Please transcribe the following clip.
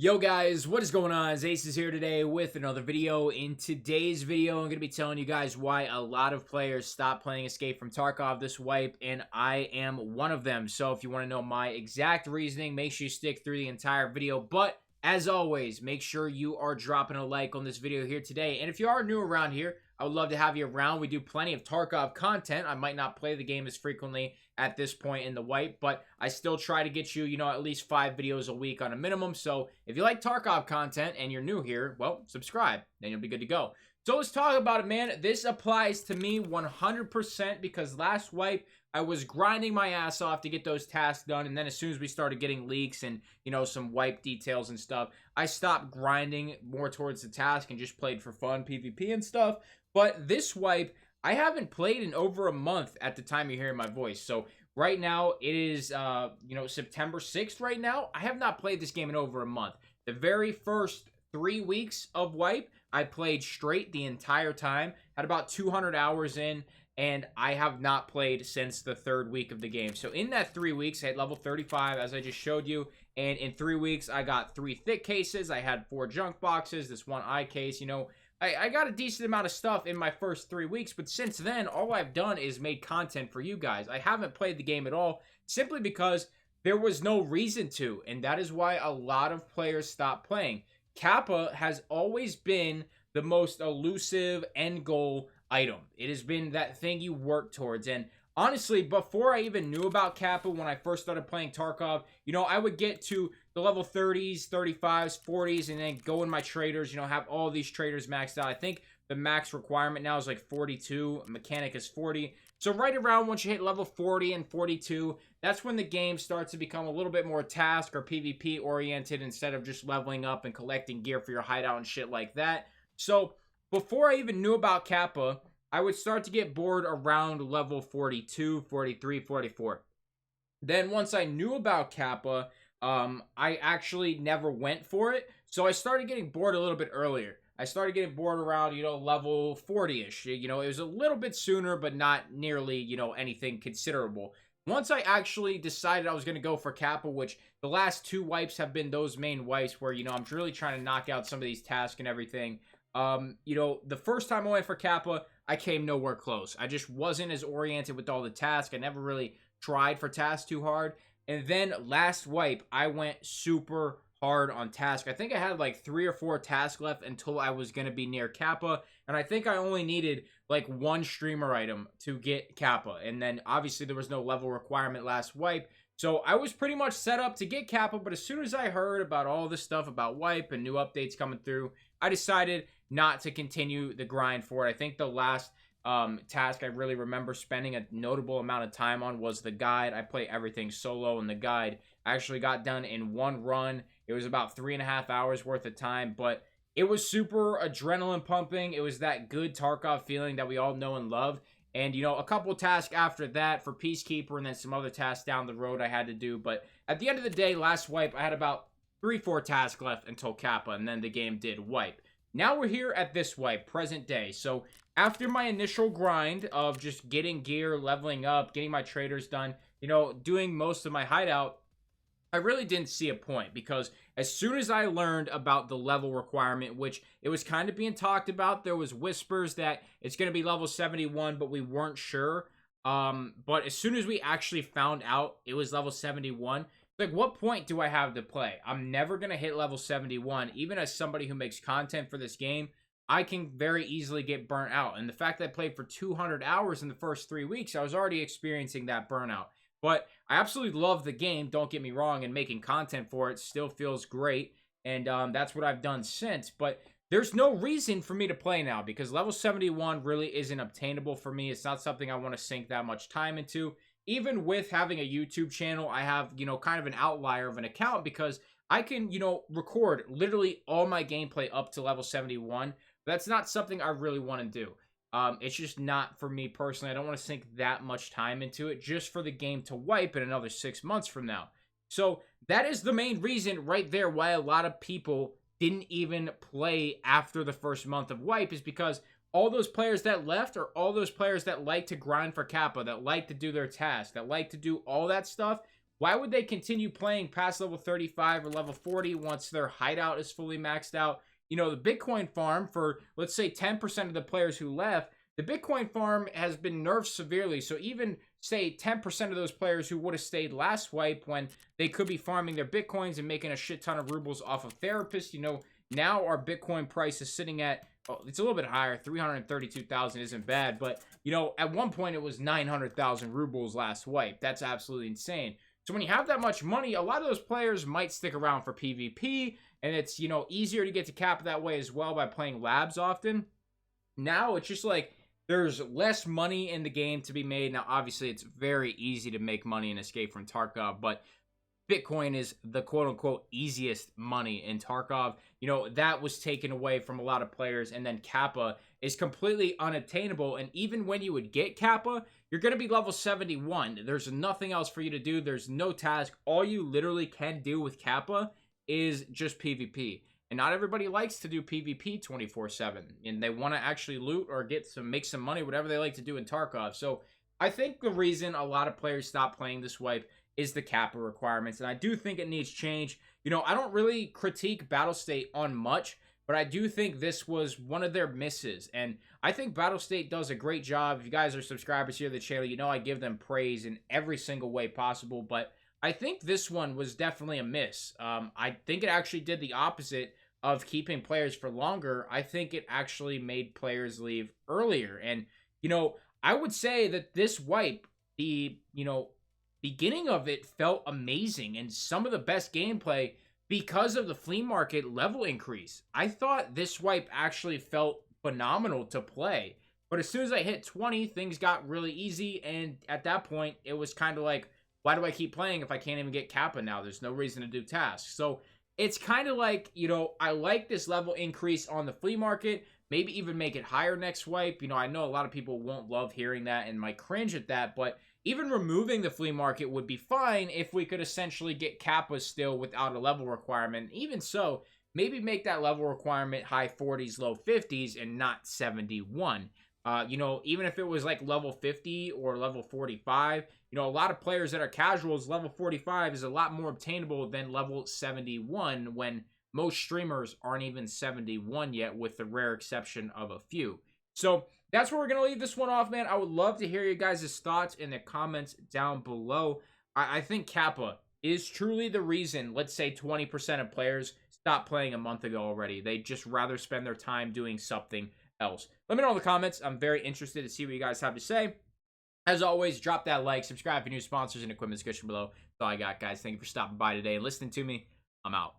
Yo guys, what is going on? Ace is here today with another video. In today's video, I'm going to be telling you guys why a lot of players stop playing Escape from Tarkov this wipe, and I am one of them. So if you want to know my exact reasoning, make sure you stick through the entire video. But as always, make sure you are dropping a like on this video here today. And if you are new around here, I would love to have you around. We do plenty of Tarkov content. I might not play the game as frequently at this point in the wipe, but I still try to get you, at least 5 videos a week on a minimum. So if you like Tarkov content and you're new here, well, subscribe, then you'll be good to go. So let's talk about it, man. This applies to me 100% because last wipe, I was grinding my ass off to get those tasks done, and then as soon as we started getting leaks and, some wipe details and stuff, I stopped grinding more towards the task and just played for fun, PvP and stuff. But this wipe, I haven't played in over a month at the time you're hearing my voice. So right now, it is, September 6th right now. I have not played this game in over a month. The very first 3 weeks of wipe, I played straight the entire time, had about 200 hours in, and I have not played since the 3rd week of the game. So in that 3 weeks, I had level 35, as I just showed you, and in 3 weeks, I got 3 thick cases, I had 4 junk boxes, this 1 eye case, I got a decent amount of stuff in my first 3 weeks, but since then, all I've done is made content for you guys. I haven't played the game at all, simply because there was no reason to, and that is why a lot of players stopped playing. Kappa has always been the most elusive end goal item. It has been that thing you work towards, and honestly, before I even knew about Kappa, when I first started playing Tarkov, I would get to the level 30s, 35s, 40s, and then go in my traders, have all these traders maxed out. I think the max requirement now is like 42. Mechanic is 40. So right around once you hit level 40 and 42, that's when the game starts to become a little bit more task or PvP oriented instead of just leveling up and collecting gear for your hideout and shit like that. So before I even knew about Kappa, I would start to get bored around level 42, 43, 44. Then once I knew about Kappa, I actually never went for it. So I started getting bored a little bit earlier. I started getting bored around, level 40-ish. It was a little bit sooner, but not nearly, anything considerable. Once I actually decided I was going to go for Kappa, which the last 2 wipes have been those main wipes where, I'm really trying to knock out some of these tasks and everything. The first time I went for Kappa, I came nowhere close. I just wasn't as oriented with all the tasks. I never really tried for tasks too hard. And then last wipe, I went super hard on task. I think I had like 3 or 4 tasks left until I was going to be near Kappa. And I think I only needed like 1 streamer item to get Kappa. And then obviously there was no level requirement last wipe. So I was pretty much set up to get Kappa. But as soon as I heard about all this stuff about wipe and new updates coming through, I decided not to continue the grind for it. I think the last task I really remember spending a notable amount of time on was the guide. I play everything solo, and the guide actually got done in 1 run. It was about 3.5 hours worth of time, but it was super adrenaline pumping. It was that good Tarkov feeling that we all know and love. And, a couple tasks after that for Peacekeeper, and then some other tasks down the road I had to do. But at the end of the day, last wipe, I had about 3-4 tasks left until Kappa, and then the game did wipe. Now we're here at this wipe, present day. So after my initial grind of just getting gear, leveling up, getting my traders done, doing most of my hideout, I really didn't see a point because as soon as I learned about the level requirement, which it was kind of being talked about, there was whispers that it's going to be level 71, but we weren't sure. But as soon as we actually found out it was level 71, like, what point do I have to play? I'm never going to hit level 71. Even as somebody who makes content for this game, I can very easily get burnt out. And the fact that I played for 200 hours in the first 3 weeks, I was already experiencing that burnout. But I absolutely love the game, don't get me wrong, and making content for it still feels great. And that's what I've done since. But there's no reason for me to play now because level 71 really isn't obtainable for me. It's not something I want to sink that much time into. Even with having a YouTube channel, I have, kind of an outlier of an account because I can, record literally all my gameplay up to level 71. But that's not something I really want to do. It's just not for me personally. I don't want to sink that much time into it just for the game to wipe in another 6 months from now. So that is the main reason right there why a lot of people didn't even play after the first month of wipe is because all those players that left are all those players that like to grind for Kappa, that like to do their tasks, that like to do all that stuff. why would they continue playing past level 35 or level 40 once their hideout is fully maxed out? You know, the Bitcoin farm for, let's say, 10% of the players who left, the Bitcoin farm has been nerfed severely. So even, say, 10% of those players who would have stayed last wipe when they could be farming their Bitcoins and making a shit ton of rubles off of therapists, you know, now our Bitcoin price is sitting at, oh, it's a little bit higher. 332,000 isn't bad. But, you know, at one point it was 900,000 rubles last wipe. That's absolutely insane. So when you have that much money, a lot of those players might stick around for PvP. And it's, you know, easier to get to cap that way as well by playing labs often. Now it's just like there's less money in the game to be made. Now, obviously, it's very easy to make money in Escape from Tarkov, but Bitcoin is the quote-unquote easiest money in Tarkov. You know, that was taken away from a lot of players, and then Kappa is completely unattainable. And even when you would get Kappa, you're going to be level 71. There's nothing else for you to do. There's no task. All you literally can do with Kappa is just PvP. And not everybody likes to do PvP 24/7, and they want to actually loot or make some money, whatever they like to do in Tarkov. So I think the reason a lot of players stop playing this wipe is the Kappa requirements, and I do think it needs change. You know, I don't really critique Battlestate on much, but I do think this was one of their misses, and I think Battlestate does a great job. If you guys are subscribers here to the channel, you know I give them praise in every single way possible, but I think this one was definitely a miss. I think it actually did the opposite of keeping players for longer. I think it actually made players leave earlier. And, you know, I would say that this wipe, the, you know, beginning of it felt amazing and some of the best gameplay because of the flea market level increase. I thought this wipe actually felt phenomenal to play. But as soon as I hit 20, things got really easy. And at that point, it was kind of like, why do I keep playing if I can't even get Kappa now? There's no reason to do tasks. So it's kind of like, you know, I like this level increase on the flea market. Maybe even make it higher next wipe. You know, I know a lot of people won't love hearing that and might cringe at that. But even removing the flea market would be fine if we could essentially get Kappa still without a level requirement. Even so, maybe make that level requirement high 40s, low 50s, and not 71. You know, even if it was like level 50 or level 45, you know, a lot of players that are casuals, level 45 is a lot more obtainable than level 71 when most streamers aren't even 71 yet, with the rare exception of a few. So that's where we're going to leave this one off, man. I would love to hear you guys' thoughts in the comments down below. I think Kappa is truly the reason, let's say 20% of players stopped playing a month ago already. They'd just rather spend their time doing something else. Let me know in the comments. I'm very interested to see what you guys have to say. As always, drop that like, subscribe for new sponsors and equipment description below. That's all I got, guys. Thank you for stopping by today and listening to me. I'm out.